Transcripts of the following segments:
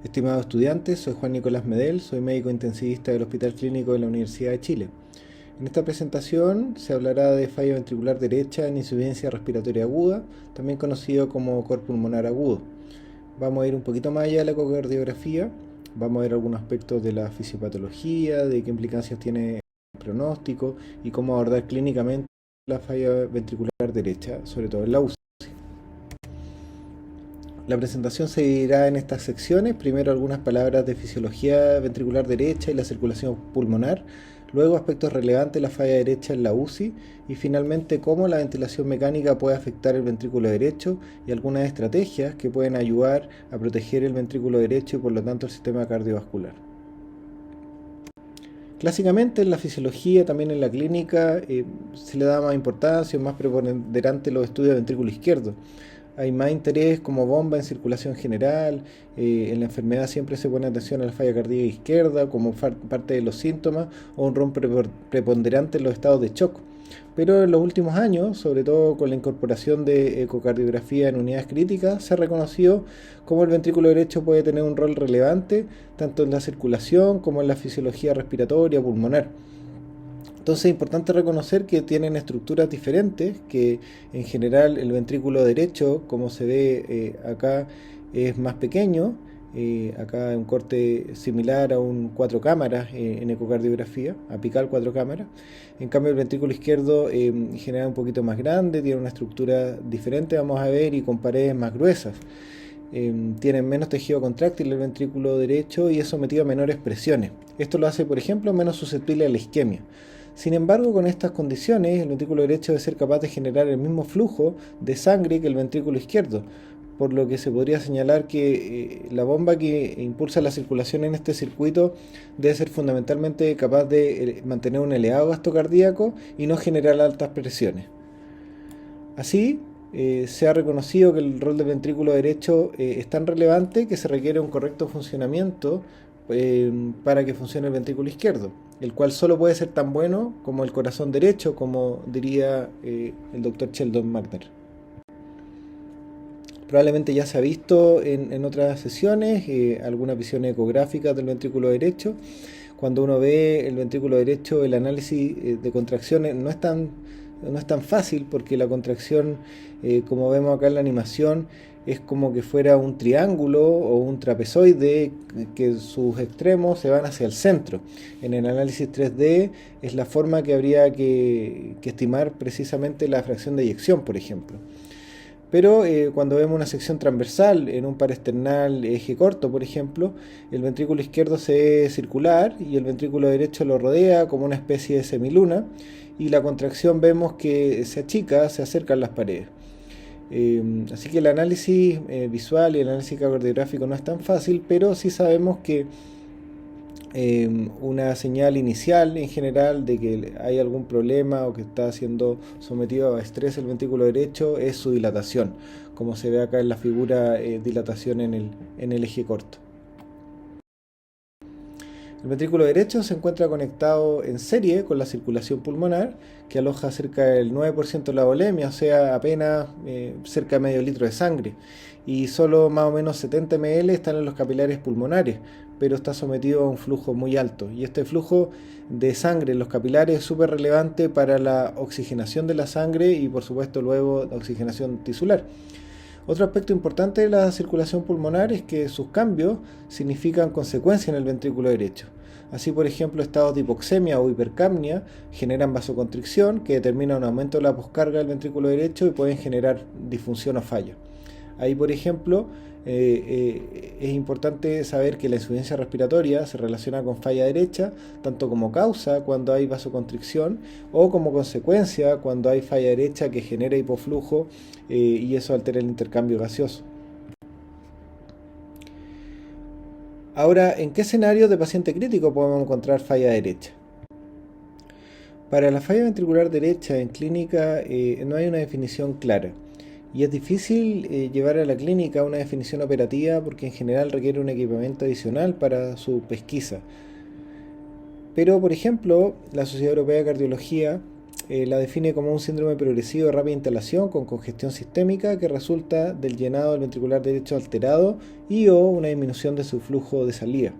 Estimados estudiantes, soy Juan Nicolás Medel, soy médico intensivista del Hospital Clínico de la Universidad de Chile. En esta presentación se hablará de falla ventricular derecha en insuficiencia respiratoria aguda, también conocido como cor pulmonar agudo. Vamos a ir un poquito más allá de la ecocardiografía, vamos a ver algunos aspectos de la fisiopatología, de qué implicancias tiene el pronóstico y cómo abordar clínicamente la falla ventricular derecha, sobre todo en la UCI. La presentación se dividirá en estas secciones, primero algunas palabras de fisiología ventricular derecha y la circulación pulmonar, luego aspectos relevantes de la falla derecha en la UCI y finalmente cómo la ventilación mecánica puede afectar el ventrículo derecho y algunas estrategias que pueden ayudar a proteger el ventrículo derecho y por lo tanto el sistema cardiovascular. Clásicamente en la fisiología, también en la clínica, se le da más importancia o más preponderante los estudios de ventrículo izquierdo. Hay más interés como bomba en circulación general, en la enfermedad siempre se pone atención a la falla cardíaca izquierda como parte de los síntomas o un rol preponderante en los estados de shock. Pero en los últimos años, sobre todo con la incorporación de ecocardiografía en unidades críticas, se ha reconocido cómo el ventrículo derecho puede tener un rol relevante tanto en la circulación como en la fisiología respiratoria pulmonar. Entonces es importante reconocer que tienen estructuras diferentes, que en general el ventrículo derecho, como se ve acá, es más pequeño, acá un corte similar a un 4 cámaras en ecocardiografía, apical 4 cámaras. En cambio el ventrículo izquierdo en general un poquito más grande, tiene una estructura diferente, vamos a ver, y con paredes más gruesas. Tienen menos tejido contráctil el ventrículo derecho y es sometido a menores presiones. Esto lo hace, por ejemplo, menos susceptible a la isquemia. Sin embargo, con estas condiciones, el ventrículo derecho debe ser capaz de generar el mismo flujo de sangre que el ventrículo izquierdo, por lo que se podría señalar que la bomba que impulsa la circulación en este circuito debe ser fundamentalmente capaz de mantener un elevado gasto cardíaco y no generar altas presiones. Así, se ha reconocido que el rol del ventrículo derecho es tan relevante que se requiere un correcto funcionamiento para que funcione el ventrículo izquierdo, el cual solo puede ser tan bueno como el corazón derecho, como diría el doctor Sheldon Magner. Probablemente ya se ha visto en otras sesiones algunas visiones ecográficas del ventrículo derecho. Cuando uno ve el ventrículo derecho, el análisis de contracciones no es tan fácil porque la contracción, como vemos acá en la animación, es como que fuera un triángulo o un trapezoide que sus extremos se van hacia el centro. En el análisis 3D es la forma que habría que estimar precisamente la fracción de eyección, por ejemplo. Pero cuando vemos una sección transversal en un paresternal eje corto, por ejemplo, el ventrículo izquierdo se ve circular y el ventrículo derecho lo rodea como una especie de semiluna y la contracción vemos que se achica, se acercan las paredes. Así que el análisis visual y el análisis cardiográfico no es tan fácil, pero sí sabemos que una señal inicial en general de que hay algún problema o que está siendo sometido a estrés el ventrículo derecho es su dilatación, como se ve acá en la figura, dilatación en el eje corto. El ventrículo derecho se encuentra conectado en serie con la circulación pulmonar, que aloja cerca del 9% de la volemia, o sea, apenas cerca de medio litro de sangre. Y solo más o menos 70 ml están en los capilares pulmonares, pero está sometido a un flujo muy alto. Y este flujo de sangre en los capilares es súper relevante para la oxigenación de la sangre y por supuesto luego la oxigenación tisular. Otro aspecto importante de la circulación pulmonar es que sus cambios significan consecuencias en el ventrículo derecho. Así, por ejemplo, estados de hipoxemia o hipercapnia generan vasoconstricción que determina un aumento de la poscarga del ventrículo derecho y pueden generar disfunción o falla. Ahí, por ejemplo, es importante saber que la insuficiencia respiratoria se relaciona con falla derecha, tanto como causa cuando hay vasoconstricción o como consecuencia cuando hay falla derecha que genera hipoflujo y eso altera el intercambio gaseoso. Ahora, ¿en qué escenario de paciente crítico podemos encontrar falla derecha? Para la falla ventricular derecha en clínica no hay una definición clara. Y es difícil llevar a la clínica una definición operativa porque en general requiere un equipamiento adicional para su pesquisa. Pero, por ejemplo, la Sociedad Europea de Cardiología la define como un síndrome progresivo de rápida instalación con congestión sistémica que resulta del llenado del ventricular derecho alterado y o una disminución de su flujo de salida.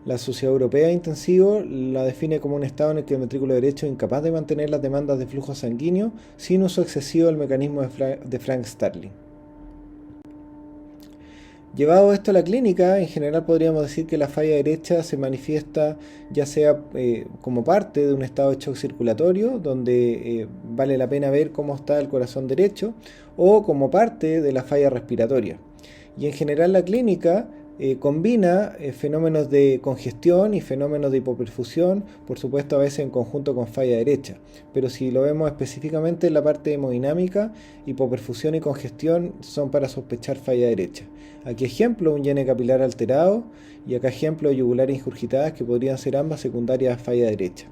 La Sociedad Europea de Intensivo la define como un estado en el que el ventrículo derecho es incapaz de mantener las demandas de flujo sanguíneo sin uso excesivo del mecanismo de Frank Starling. Llevado esto a la clínica, en general podríamos decir que la falla derecha se manifiesta ya sea como parte de un estado de shock circulatorio, donde vale la pena ver cómo está el corazón derecho, o como parte de la falla respiratoria. Y en general la clínica combina fenómenos de congestión y fenómenos de hipoperfusión, por supuesto a veces en conjunto con falla derecha, pero si lo vemos específicamente en la parte hemodinámica, hipoperfusión y congestión son para sospechar falla derecha. Aquí ejemplo, un llene capilar alterado, y acá ejemplo, yugulares ingurgitadas que podrían ser ambas secundarias a falla derecha.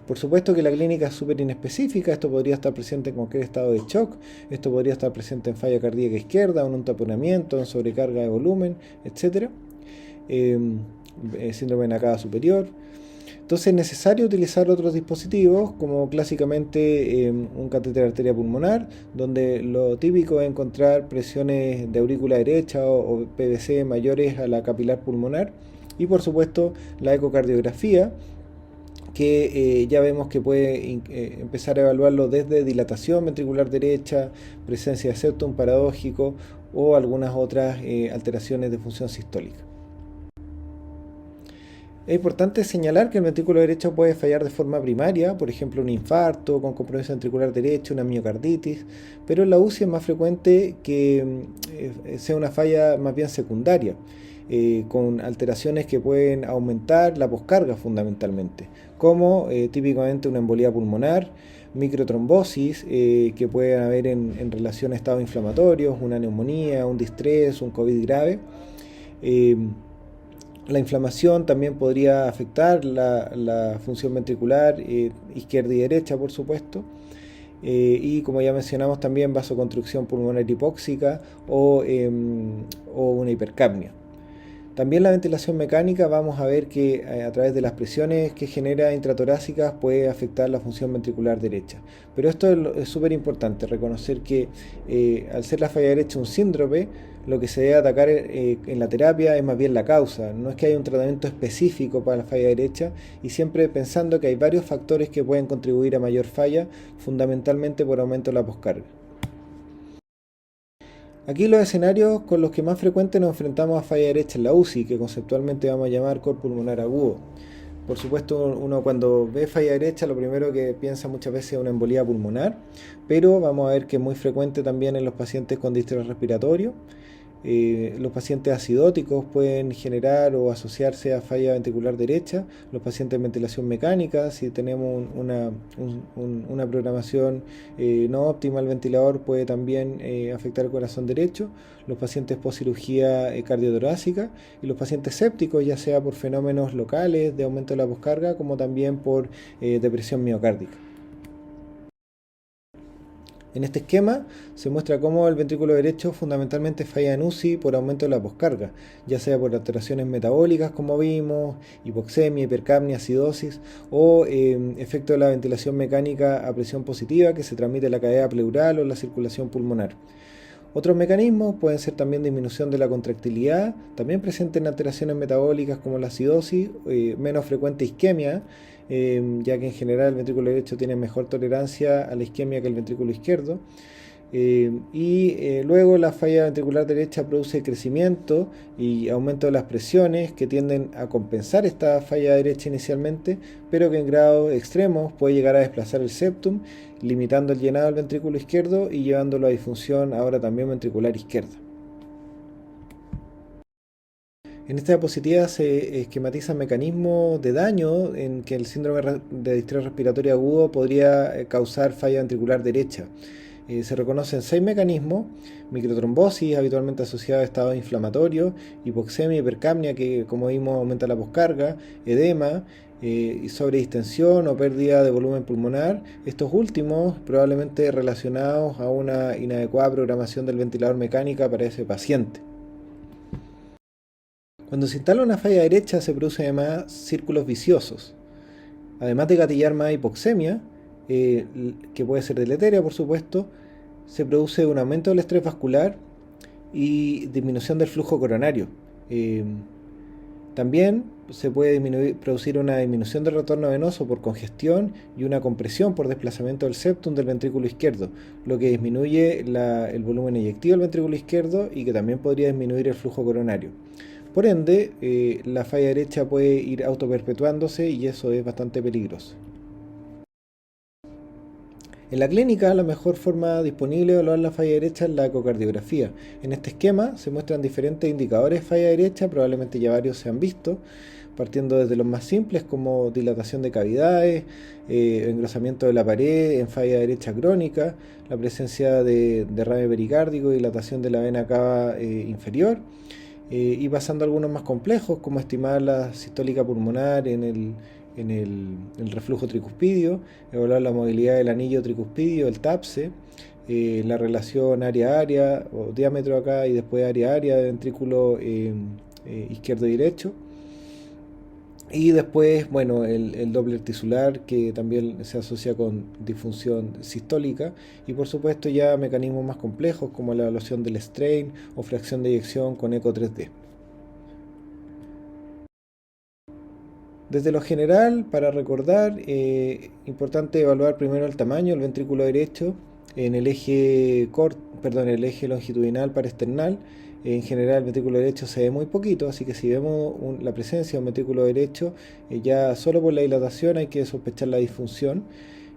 Por supuesto que la clínica es súper inespecífica, esto podría estar presente en cualquier estado de shock, esto podría estar presente en falla cardíaca izquierda, en un taponamiento, en sobrecarga de volumen, etc. Síndrome de Nakada superior. Entonces es necesario utilizar otros dispositivos, como clásicamente un catéter de arteria pulmonar, donde lo típico es encontrar presiones de aurícula derecha o PVC mayores a la capilar pulmonar, y por supuesto la ecocardiografía, que ya vemos que puede empezar a evaluarlo desde dilatación ventricular derecha, presencia de septum paradójico o algunas otras alteraciones de función sistólica. Es importante señalar que el ventrículo derecho puede fallar de forma primaria, por ejemplo un infarto con compromiso ventricular derecho, una miocarditis, pero en la UCI es más frecuente que sea una falla más bien secundaria, con alteraciones que pueden aumentar la poscarga fundamentalmente, como típicamente una embolía pulmonar, microtrombosis que pueden haber en relación a estados inflamatorios, una neumonía, un distrés, un COVID grave. La inflamación también podría afectar la función ventricular izquierda y derecha, por supuesto. Y como ya mencionamos también vasoconstricción pulmonar hipóxica o una hipercapnia. También la ventilación mecánica, vamos a ver que a través de las presiones que genera intratorácicas puede afectar la función ventricular derecha. Pero esto es súper importante, reconocer que al ser la falla derecha un síndrome, lo que se debe atacar en la terapia es más bien la causa. No es que haya un tratamiento específico para la falla derecha, y siempre pensando que hay varios factores que pueden contribuir a mayor falla, fundamentalmente por aumento de la poscarga. Aquí los escenarios con los que más frecuente nos enfrentamos a falla derecha en la UCI, que conceptualmente vamos a llamar cor pulmonar agudo. Por supuesto, uno cuando ve falla derecha lo primero que piensa muchas veces es una embolía pulmonar, pero vamos a ver que es muy frecuente también en los pacientes con distrés respiratorio. Los pacientes acidóticos pueden generar o asociarse a falla ventricular derecha. Los pacientes de ventilación mecánica, si tenemos una programación no óptima al ventilador, puede también afectar el corazón derecho. Los pacientes post cirugía cardiotorácica y los pacientes sépticos, ya sea por fenómenos locales de aumento de la poscarga, como también por depresión miocárdica. En este esquema se muestra cómo el ventrículo derecho fundamentalmente falla en UCI por aumento de la poscarga, ya sea por alteraciones metabólicas como vimos, hipoxemia, hipercapnia, acidosis, o efecto de la ventilación mecánica a presión positiva que se transmite en la cadena pleural o en la circulación pulmonar. Otros mecanismos pueden ser también disminución de la contractilidad, también presente en alteraciones metabólicas como la acidosis, menos frecuente isquemia, ya que en general el ventrículo derecho tiene mejor tolerancia a la isquemia que el ventrículo izquierdo. Luego la falla ventricular derecha produce crecimiento y aumento de las presiones que tienden a compensar esta falla derecha inicialmente, pero que en grados extremos puede llegar a desplazar el septum, limitando el llenado del ventrículo izquierdo y llevándolo a disfunción ahora también ventricular izquierda. En esta diapositiva se esquematiza mecanismos de daño en que el síndrome de distrés respiratorio agudo podría causar falla ventricular derecha. Se reconocen 6 mecanismos: microtrombosis, habitualmente asociada a estados inflamatorios, hipoxemia, hipercapnia, que como vimos aumenta la poscarga, edema, sobredistensión o pérdida de volumen pulmonar, estos últimos probablemente relacionados a una inadecuada programación del ventilador mecánica para ese paciente. Cuando se instala una falla derecha se producen además círculos viciosos. Además de gatillar más hipoxemia, que puede ser deletérea, por supuesto, se produce un aumento del estrés vascular y disminución del flujo coronario. Eh, También se puede producir una disminución del retorno venoso por congestión y una compresión por desplazamiento del septum del ventrículo izquierdo, lo que disminuye el volumen eyectivo del ventrículo izquierdo y que también podría disminuir el flujo coronario. Por ende, la falla derecha puede ir autoperpetuándose y eso es bastante peligroso. En la clínica, la mejor forma disponible de evaluar la falla derecha es la ecocardiografía. En este esquema se muestran diferentes indicadores de falla derecha, probablemente ya varios se han visto, partiendo desde los más simples como dilatación de cavidades, engrosamiento de la pared en falla derecha crónica, la presencia de derrame pericárdico, dilatación de la vena cava inferior, y pasando a algunos más complejos como estimar la sistólica pulmonar en el reflujo tricuspidio, evaluar la movilidad del anillo tricuspidio, el TAPSE, la relación área-área o diámetro acá y después área-área de ventrículo izquierdo y derecho. Y después, bueno, el Doppler tisular que también se asocia con disfunción sistólica y por supuesto ya mecanismos más complejos como la evaluación del strain o fracción de eyección con eco 3D. Desde lo general, para recordar, importante evaluar primero el tamaño del ventrículo derecho en el eje longitudinal parasternal. En general, el ventrículo derecho se ve muy poquito, así que si vemos la presencia de un ventrículo derecho, ya solo por la dilatación hay que sospechar la disfunción.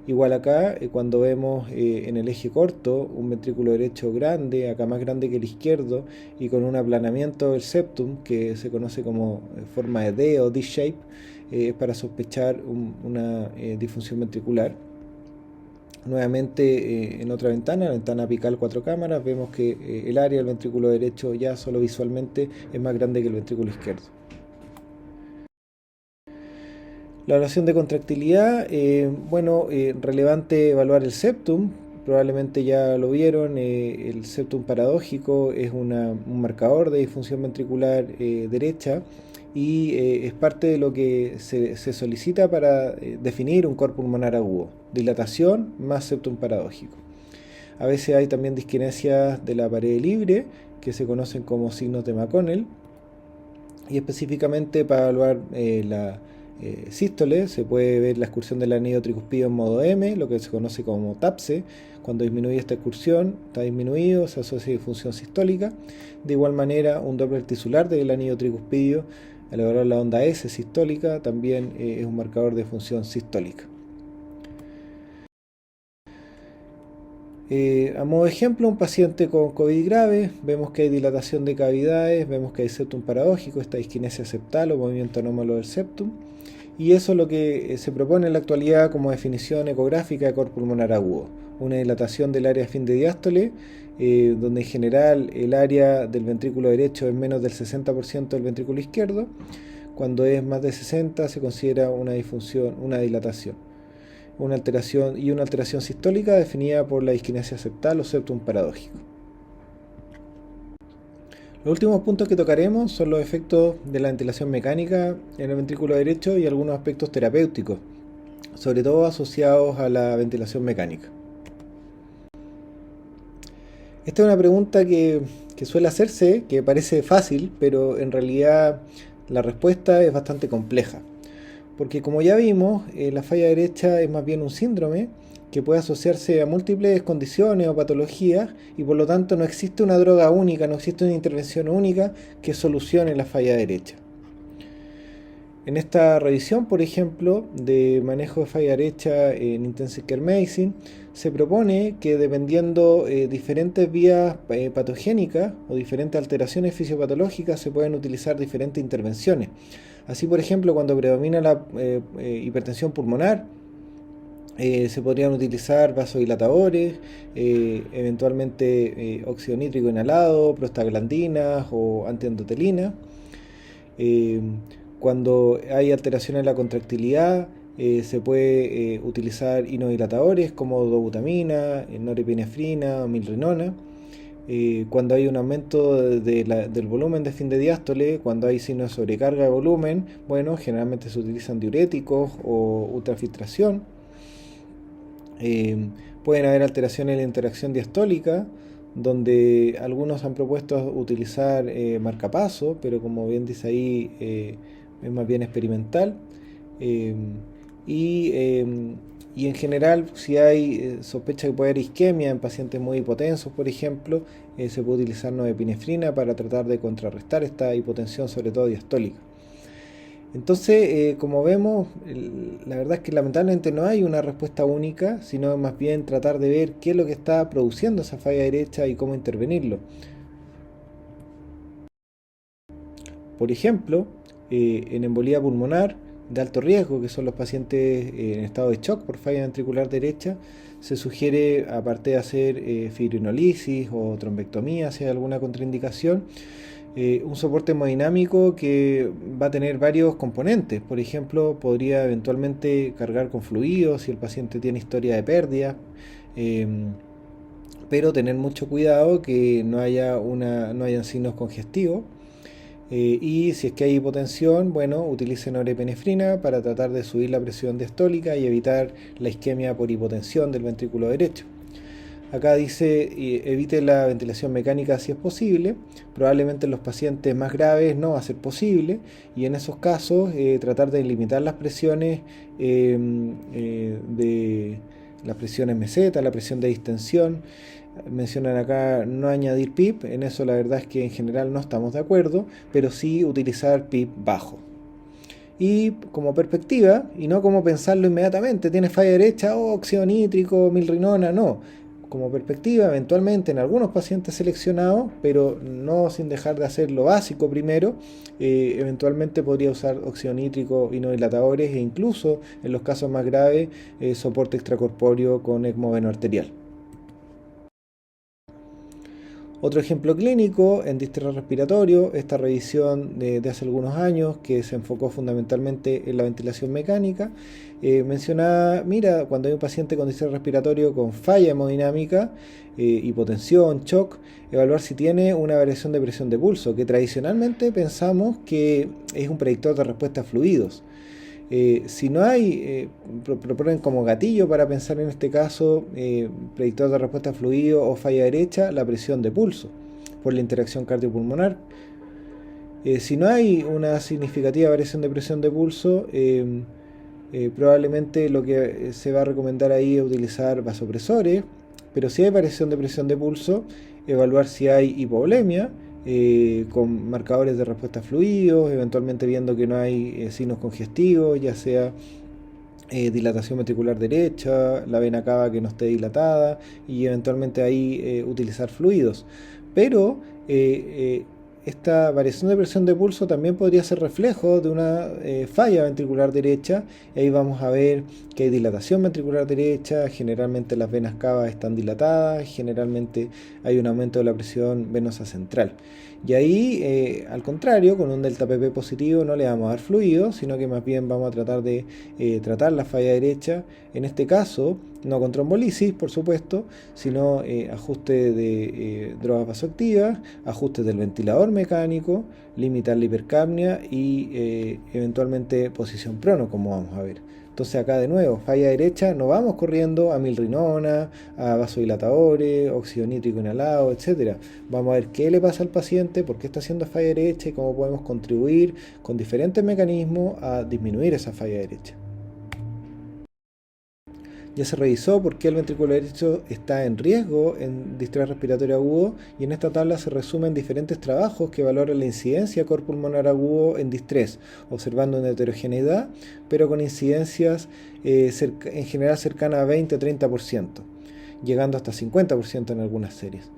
Igual acá, cuando vemos en el eje corto un ventrículo derecho grande, acá más grande que el izquierdo, y con un aplanamiento del septum, que se conoce como forma de D o D-shape, para sospechar una disfunción ventricular. Nuevamente en otra ventana, la ventana apical 4 cámaras, vemos que el área del ventrículo derecho ya solo visualmente es más grande que el ventrículo izquierdo. La evaluación de contractilidad, relevante evaluar el septum, probablemente ya lo vieron, el septum paradójico es un marcador de disfunción ventricular derecha y es parte de lo que se solicita para definir un cor pulmonar agudo, dilatación más septum paradójico. A veces hay también disquinesias de la pared libre, que se conocen como signos de McConnell, y específicamente para evaluar la sístole se puede ver la excursión del anillo tricuspidio en modo M, lo que se conoce como TAPSE. Cuando disminuye esta excursión, está disminuido, se asocia a disfunción sistólica. De igual manera, un Doppler tisular del anillo tricuspidio, al evaluar la onda S sistólica, también es un marcador de función sistólica. A modo de ejemplo, un paciente con COVID grave, vemos que hay dilatación de cavidades, vemos que hay septum paradójico, esta disquinesia septal o movimiento anómalo del septum, y eso es lo que se propone en la actualidad como definición ecográfica de cor pulmonar agudo, una dilatación del área fin de diástole, donde en general el área del ventrículo derecho es menos del 60% del ventrículo izquierdo, cuando es más de 60 se considera una disfunción, una dilatación. Una alteración sistólica definida por la disquinesia septal o septum paradójico. Los últimos puntos que tocaremos son los efectos de la ventilación mecánica en el ventrículo derecho y algunos aspectos terapéuticos, sobre todo asociados a la ventilación mecánica. Esta es una pregunta que suele hacerse, que parece fácil, pero en realidad la respuesta es bastante compleja. Porque como ya vimos, la falla derecha es más bien un síndrome que puede asociarse a múltiples condiciones o patologías y por lo tanto no existe una droga única, no existe una intervención única que solucione la falla derecha. En esta revisión, por ejemplo, de manejo de falla derecha en Intensive Care Medicine, se propone que dependiendo diferentes vías patogénicas o diferentes alteraciones fisiopatológicas se pueden utilizar diferentes intervenciones. Así, por ejemplo, cuando predomina la hipertensión pulmonar, se podrían utilizar vasodilatadores, eventualmente óxido nítrico inhalado, prostaglandinas o antiendotelinas. Cuando hay alteración en la contractilidad, se puede utilizar inodilatadores como dobutamina, norepinefrina o milrinona. Cuando hay un aumento del volumen de fin de diástole, cuando hay signos de sobrecarga de volumen, bueno, generalmente se utilizan diuréticos o ultrafiltración. Eh, Pueden haber alteraciones en la interacción diastólica, donde algunos han propuesto utilizar marcapaso, pero como bien dice ahí, es más bien experimental. Eh, y, eh, y en general, si hay sospecha que puede haber isquemia en pacientes muy hipotensos, por ejemplo, se puede utilizar norepinefrina para tratar de contrarrestar esta hipotensión, sobre todo diastólica. Entonces, como vemos, la verdad es que lamentablemente no hay una respuesta única, sino más bien tratar de ver qué es lo que está produciendo esa falla derecha y cómo intervenirlo. Por ejemplo, en embolía pulmonar de alto riesgo, que son los pacientes en estado de shock por falla ventricular derecha, se sugiere, aparte de hacer fibrinolisis o trombectomía, si hay alguna contraindicación, un soporte hemodinámico que va a tener varios componentes. Por ejemplo, podría eventualmente cargar con fluidos si el paciente tiene historia de pérdida, eh, pero tener mucho cuidado que no hayan signos congestivos. Y si es que hay hipotensión, bueno, utilice norepinefrina para tratar de subir la presión diastólica y evitar la isquemia por hipotensión del ventrículo derecho. Acá dice evite la ventilación mecánica si es posible. Probablemente en los pacientes más graves no va a ser posible y en esos casos tratar de limitar de las presiones meseta, la presión de distensión. Mencionan acá no añadir PIP, en eso la verdad es que en general no estamos de acuerdo, pero sí utilizar PIP bajo. Y como perspectiva, y no como pensarlo inmediatamente, tiene falla derecha o óxido nítrico, milrinona, no. Como perspectiva, eventualmente en algunos pacientes seleccionados, pero no sin dejar de hacer lo básico primero, eventualmente podría usar óxido nítrico y no dilatadores e incluso en los casos más graves soporte extracorpóreo con ECMO venoarterial. Otro ejemplo clínico en distrés respiratorio, esta revisión de hace algunos años que se enfocó fundamentalmente en la ventilación mecánica, mencionaba, mira, cuando hay un paciente con distrés respiratorio con falla hemodinámica, hipotensión, shock, evaluar si tiene una variación de presión de pulso, que tradicionalmente pensamos que es un predictor de respuesta a fluidos. Si no hay, proponen como gatillo para pensar en este caso, predictor de respuesta a fluido o falla derecha, la presión de pulso por la interacción cardiopulmonar. Si no hay una significativa variación de presión de pulso, probablemente lo que se va a recomendar ahí es utilizar vasopresores, pero si hay variación de presión de pulso, evaluar si hay hipovolemia, con marcadores de respuesta a fluidos, eventualmente viendo que no hay signos congestivos, ya sea dilatación ventricular derecha, la vena cava que no esté dilatada y eventualmente ahí utilizar fluidos. Pero esta variación de presión de pulso también podría ser reflejo de una falla ventricular derecha y ahí vamos a ver que hay dilatación ventricular derecha, generalmente las venas cava están dilatadas, generalmente hay un aumento de la presión venosa central. Y ahí, al contrario, con un delta PP positivo no le vamos a dar fluido, sino que más bien vamos a tratar de tratar la falla derecha, en este caso, no con trombolisis, por supuesto, sino ajuste de drogas vasoactivas, ajustes del ventilador mecánico, limitar la hipercapnia y eventualmente posición prono, como vamos a ver. Entonces acá de nuevo, falla derecha, no vamos corriendo a milrinona, a vasodilatadores, óxido nítrico inhalado, etc. Vamos a ver qué le pasa al paciente, por qué está haciendo falla derecha y cómo podemos contribuir con diferentes mecanismos a disminuir esa falla derecha. Ya se revisó por qué el ventrículo derecho está en riesgo en distrés respiratorio agudo y en esta tabla se resumen diferentes trabajos que valoran la incidencia de cor pulmonar agudo en distrés, observando una heterogeneidad, pero con incidencias en general cercanas a 20-30%, llegando hasta 50% en algunas series.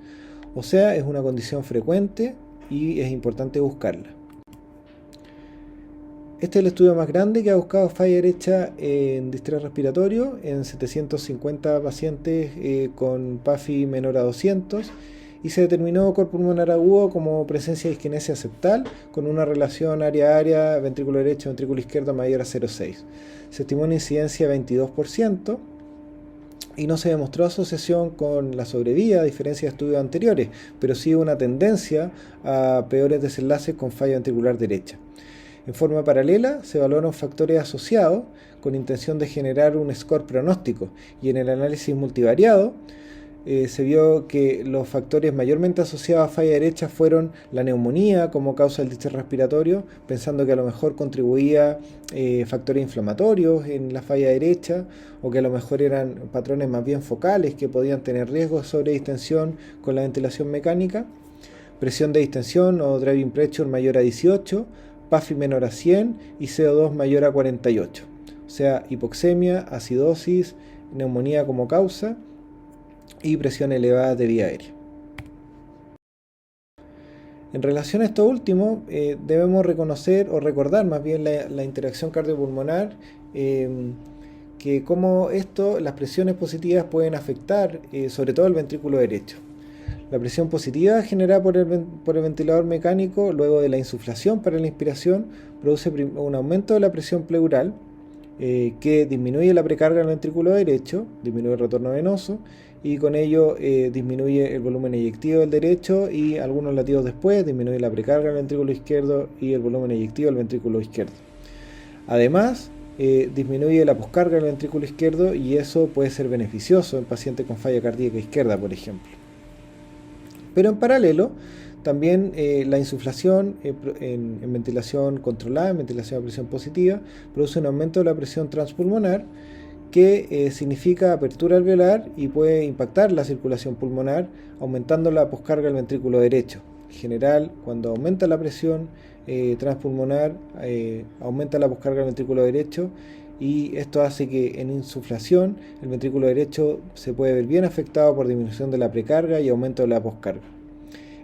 O sea, es una condición frecuente y es importante buscarla. Este es el estudio más grande que ha buscado falla derecha en distrés respiratorio en 750 pacientes con PAFI menor a 200 y se determinó cor pulmonar agudo como presencia de disquinesia septal con una relación área-área, ventrículo derecho, ventrículo izquierdo mayor a 0,6. Se estimó una incidencia de 22% y no se demostró asociación con la sobrevida a diferencia de estudios anteriores, pero sí una tendencia a peores desenlaces con falla ventricular derecha. En forma paralela, se evaluaron factores asociados con intención de generar un score pronóstico, y en el análisis multivariado se vio que los factores mayormente asociados a falla derecha fueron la neumonía como causa del distrés respiratorio, pensando que a lo mejor contribuía factores inflamatorios en la falla derecha, o que a lo mejor eran patrones más bien focales que podían tener riesgo de sobredistensión con la ventilación mecánica, presión de distensión o driving pressure mayor a 18, PAFI menor a 100 y CO2 mayor a 48. O sea, hipoxemia, acidosis, neumonía como causa y presión elevada de vía aérea. En relación a esto último, debemos reconocer o recordar más bien la interacción cardiopulmonar, que como las presiones positivas pueden afectar sobre todo el ventrículo derecho. La presión positiva generada por el ventilador mecánico luego de la insuflación para la inspiración produce un aumento de la presión pleural, que disminuye la precarga del ventrículo derecho, disminuye el retorno venoso y con ello disminuye el volumen eyectivo del derecho, y algunos latidos después disminuye la precarga del ventrículo izquierdo y el volumen eyectivo del ventrículo izquierdo. Además, disminuye la poscarga del ventrículo izquierdo, y eso puede ser beneficioso en pacientes con falla cardíaca izquierda, por ejemplo. Pero en paralelo, también la insuflación en ventilación controlada, en ventilación a presión positiva, produce un aumento de la presión transpulmonar, que significa apertura alveolar y puede impactar la circulación pulmonar, aumentando la poscarga del ventrículo derecho. En general, cuando aumenta la presión transpulmonar, aumenta la poscarga del ventrículo derecho, y esto hace que en insuflación el ventrículo derecho se puede ver bien afectado por disminución de la precarga y aumento de la poscarga.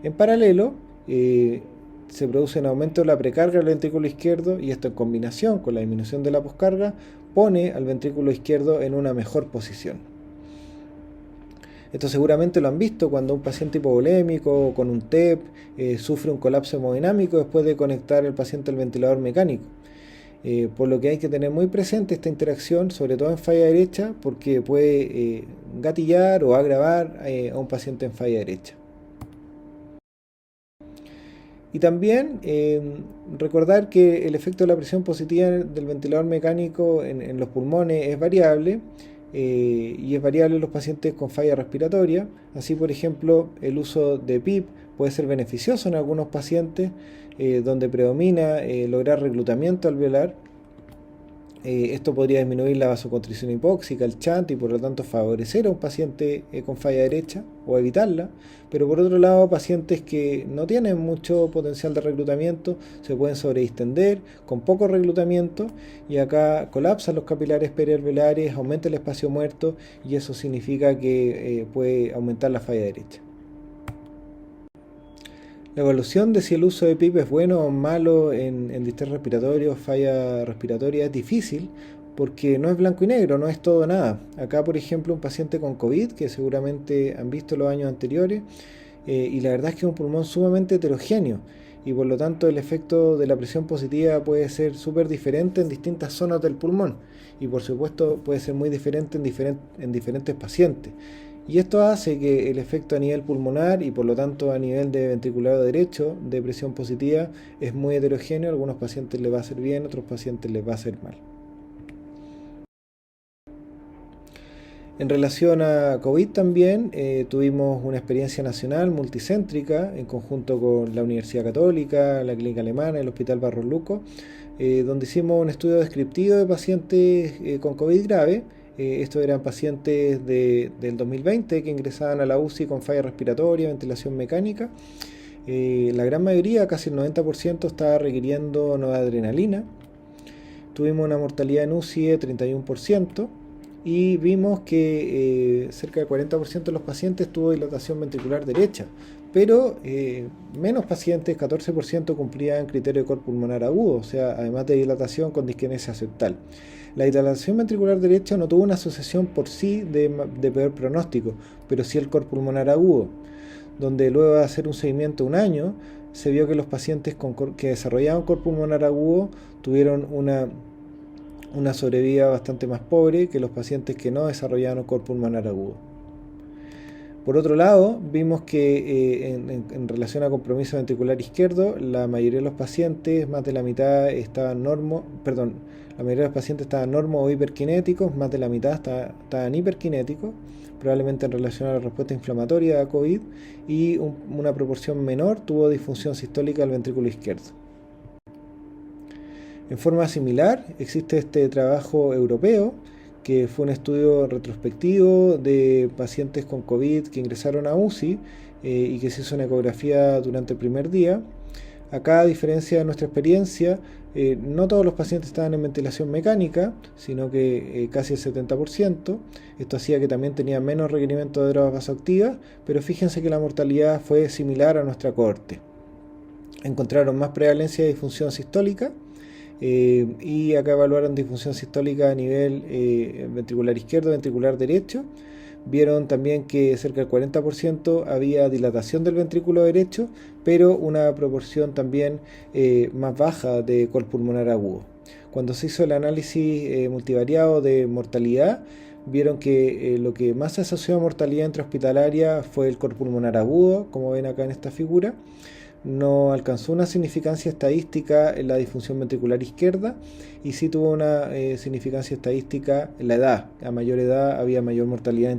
En paralelo, se produce un aumento de la precarga del ventrículo izquierdo, y esto en combinación con la disminución de la poscarga pone al ventrículo izquierdo en una mejor posición. Esto seguramente lo han visto cuando un paciente hipovolémico con un TEP sufre un colapso hemodinámico después de conectar el paciente al ventilador mecánico. Por lo que hay que tener muy presente esta interacción, sobre todo en falla derecha, porque puede gatillar o agravar a un paciente en falla derecha. Y también recordar que el efecto de la presión positiva del ventilador mecánico en los pulmones es variable, y es variable en los pacientes con falla respiratoria. Así, por ejemplo, el uso de PIP puede ser beneficioso en algunos pacientes donde predomina lograr reclutamiento alveolar. Esto podría disminuir la vasoconstricción hipóxica, el chant, y por lo tanto favorecer a un paciente con falla derecha o evitarla. Pero por otro lado, pacientes que no tienen mucho potencial de reclutamiento se pueden sobredistender con poco reclutamiento, y acá colapsan los capilares perialveolares, aumenta el espacio muerto, y eso significa que puede aumentar la falla derecha. La evaluación de si el uso de PIP es bueno o malo en distrés respiratorio o falla respiratoria es difícil, porque no es blanco y negro, no es todo o nada. Acá, por ejemplo, un paciente con COVID, que seguramente han visto los años anteriores, y la verdad es que es un pulmón sumamente heterogéneo, y por lo tanto el efecto de la presión positiva puede ser súper diferente en distintas zonas del pulmón, y por supuesto puede ser muy diferente en diferentes pacientes. Y esto hace que el efecto a nivel pulmonar y por lo tanto a nivel de ventriculado derecho de presión positiva es muy heterogéneo. A algunos pacientes les va a hacer bien, a otros pacientes les va a hacer mal. En relación a COVID también tuvimos una experiencia nacional multicéntrica en conjunto con la Universidad Católica, la Clínica Alemana, el Hospital Barros Luco, donde hicimos un estudio descriptivo de pacientes con COVID grave. Estos eran pacientes del 2020 que ingresaban a la UCI con falla respiratoria, ventilación mecánica. La gran mayoría, casi el 90%, estaba requiriendo noradrenalina. Tuvimos una mortalidad en UCI de 31%, y vimos que cerca del 40% de los pacientes tuvo dilatación ventricular derecha, pero menos pacientes, 14%, cumplían criterio de cor pulmonar agudo, o sea, además de dilatación con disquinesia septal. La dilatación ventricular derecha no tuvo una asociación por sí de peor pronóstico, pero sí el cor pulmonar agudo, donde luego de hacer un seguimiento de un año, se vio que los pacientes que desarrollaban cor pulmonar agudo tuvieron una sobrevida bastante más pobre que los pacientes que no desarrollaban un cor pulmonar agudo. Por otro lado, vimos que en relación a compromiso ventricular izquierdo, la mayoría de los pacientes, más de la mitad estaban la mayoría de los pacientes estaban normo o hiperkinéticos, más de la mitad estaban hiperkinéticos, probablemente en relación a la respuesta inflamatoria a COVID, y una proporción menor tuvo disfunción sistólica del ventrículo izquierdo. En forma similar, existe este trabajo europeo, que fue un estudio retrospectivo de pacientes con COVID que ingresaron a UCI y que se hizo una ecografía durante el primer día. Acá, a diferencia de nuestra experiencia, no todos los pacientes estaban en ventilación mecánica, sino que casi el 70%. Esto hacía que también tenían menos requerimiento de drogas vasoactivas, pero fíjense que la mortalidad fue similar a nuestra cohorte. Encontraron más prevalencia de disfunción sistólica, y acá evaluaron disfunción sistólica a nivel ventricular izquierdo, ventricular derecho. Vieron también que cerca del 40% había dilatación del ventrículo derecho, pero una proporción también más baja de col pulmonar agudo. Cuando se hizo el análisis multivariado de mortalidad, vieron que lo que más se asoció a mortalidad intrahospitalaria fue el col pulmonar agudo, como ven acá en esta figura. No alcanzó una significancia estadística en la disfunción ventricular izquierda y sí tuvo una significancia estadística en la edad. A mayor edad había mayor mortalidad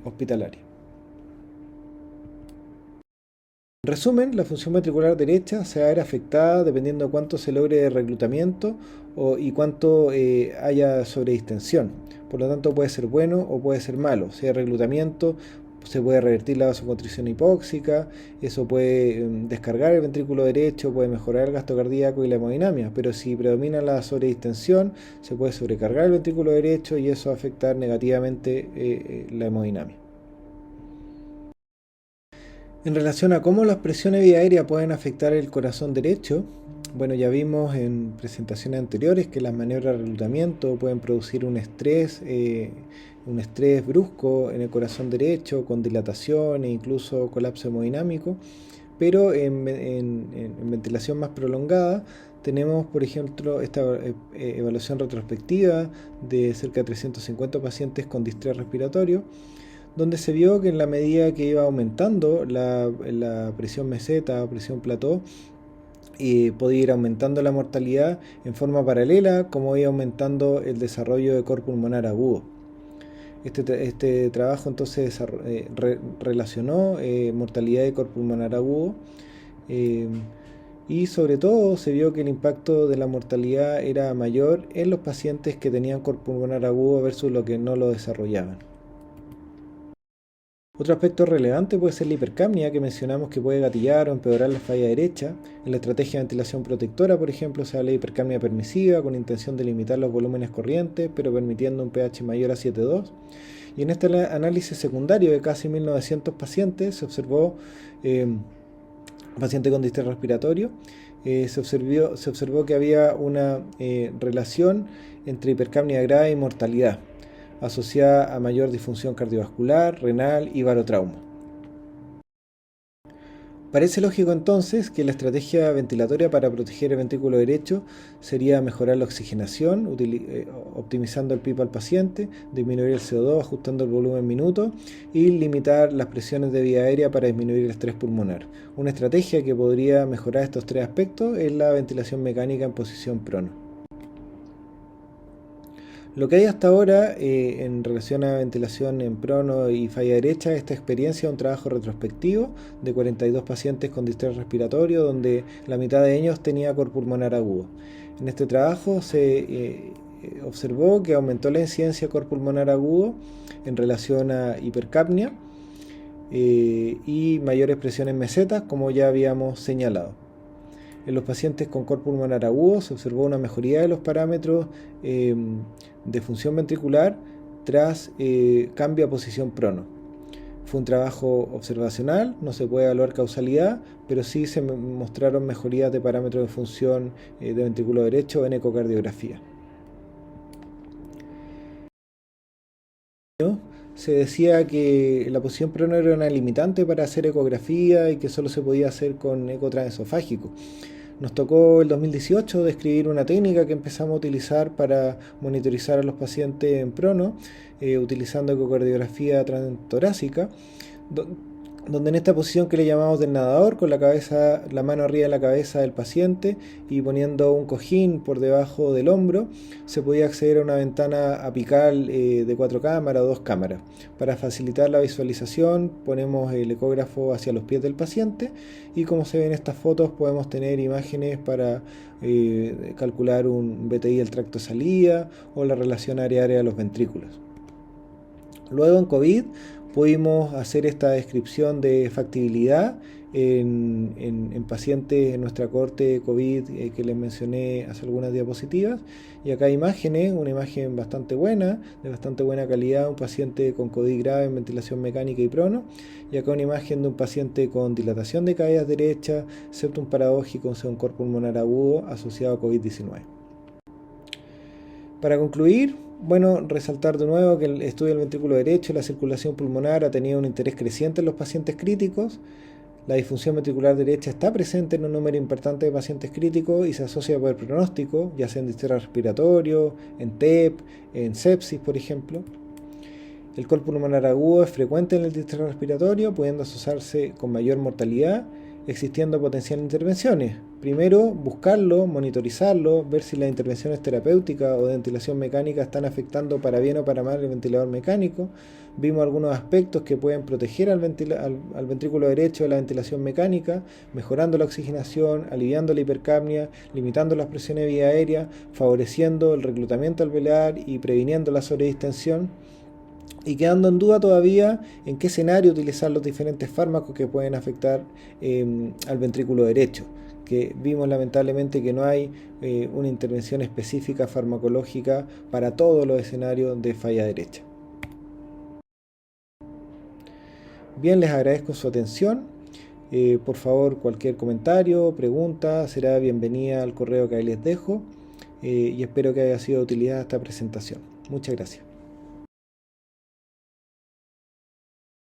hospitalaria. En resumen, la función ventricular derecha se va a ver afectada dependiendo de cuánto se logre de reclutamiento y cuánto haya sobredistensión. Por lo tanto, puede ser bueno o puede ser malo. Si hay reclutamiento, se puede revertir la vasoconstricción hipóxica, eso puede descargar el ventrículo derecho, puede mejorar el gasto cardíaco y la hemodinamia, pero si predomina la sobredistensión, se puede sobrecargar el ventrículo derecho y eso va a afectar negativamente la hemodinamia. En relación a cómo las presiones vía aérea pueden afectar el corazón derecho, bueno, ya vimos en presentaciones anteriores que las maniobras de reclutamiento pueden producir un estrés brusco en el corazón derecho, con dilatación e incluso colapso hemodinámico, pero en ventilación más prolongada tenemos, por ejemplo, esta evaluación retrospectiva de cerca de 350 pacientes con distrés respiratorio, donde se vio que en la medida que iba aumentando la presión meseta o presión plató, podía ir aumentando la mortalidad en forma paralela, como iba aumentando el desarrollo de cor pulmonar agudo. Este trabajo entonces relacionó mortalidad de cor pulmonar agudo y sobre todo se vio que el impacto de la mortalidad era mayor en los pacientes que tenían cor pulmonar agudo versus los que no lo desarrollaban. Otro aspecto relevante puede ser la hipercapnia, que mencionamos que puede gatillar o empeorar la falla derecha. En la estrategia de ventilación protectora, por ejemplo, se habla de hipercapnia permisiva con intención de limitar los volúmenes corrientes, pero permitiendo un pH mayor a 7,2. Y en este análisis secundario de casi 1900 pacientes se observó paciente con distrés respiratorio, se observó que había una relación entre hipercapnia grave y mortalidad, asociada a mayor disfunción cardiovascular, renal y barotrauma. Parece lógico entonces que la estrategia ventilatoria para proteger el ventrículo derecho sería mejorar la oxigenación, optimizando el PIP al paciente, disminuir el CO2 ajustando el volumen minuto y limitar las presiones de vía aérea para disminuir el estrés pulmonar. Una estrategia que podría mejorar estos tres aspectos es la ventilación mecánica en posición prono. Lo que hay hasta ahora en relación a ventilación en prono y falla derecha, esta experiencia es un trabajo retrospectivo de 42 pacientes con distrés respiratorio, donde la mitad de ellos tenía cor pulmonar agudo. En este trabajo se observó que aumentó la incidencia de cor pulmonar agudo en relación a hipercapnia y mayores presiones mesetas, como ya habíamos señalado. En los pacientes con cor pulmonar agudo se observó una mejoría de los parámetros de función ventricular tras cambio a posición prono. Fue un trabajo observacional, no se puede evaluar causalidad, pero sí se mostraron mejorías de parámetros de función de ventrículo derecho en ecocardiografía. Se decía que la posición prono era una limitante para hacer ecografía y que solo se podía hacer con eco transesofágico. Nos tocó el 2018 describir una técnica que empezamos a utilizar para monitorizar a los pacientes en prono, utilizando ecocardiografía transtorácica, do- donde en esta posición que le llamamos del nadador, con la cabeza, la mano arriba de la cabeza del paciente y poniendo un cojín por debajo del hombro, se podía acceder a una ventana apical de 4 cámaras o 2 cámaras. Para facilitar la visualización ponemos el ecógrafo hacia los pies del paciente y como se ven en estas fotos podemos tener imágenes para calcular un BTI del tracto de salida o la relación área-área de los ventrículos. Luego en COVID pudimos hacer esta descripción de factibilidad en pacientes en nuestra corte COVID que les mencioné hace algunas diapositivas. Y acá imágenes, una imagen bastante buena, de bastante buena calidad, un paciente con COVID grave en ventilación mecánica y prono. Y acá una imagen de un paciente con dilatación de caídas derecha, septum paradójico, o sea, un cor pulmonar agudo asociado a COVID-19. Para concluir, bueno, resaltar de nuevo que el estudio del ventrículo derecho y la circulación pulmonar ha tenido un interés creciente en los pacientes críticos. La disfunción ventricular derecha está presente en un número importante de pacientes críticos y se asocia por el pronóstico, ya sea en distrés respiratorio, en TEP, en sepsis, por ejemplo. El cor pulmonar agudo es frecuente en el distrés respiratorio, pudiendo asociarse con mayor mortalidad, existiendo potencial de intervenciones. Primero, buscarlo, monitorizarlo, ver si las intervenciones terapéuticas o de ventilación mecánica están afectando para bien o para mal el ventilador mecánico. Vimos algunos aspectos que pueden proteger al ventrículo derecho de la ventilación mecánica, mejorando la oxigenación, aliviando la hipercapnia, limitando las presiones vía aérea, favoreciendo el reclutamiento alveolar y previniendo la sobredistensión. Y quedando en duda todavía en qué escenario utilizar los diferentes fármacos que pueden afectar al ventrículo derecho, que vimos lamentablemente que no hay una intervención específica farmacológica para todos los escenarios de falla derecha. Bien, les agradezco su atención. Por favor, cualquier comentario, pregunta, será bienvenida al correo que ahí les dejo y espero que haya sido de utilidad esta presentación. Muchas gracias.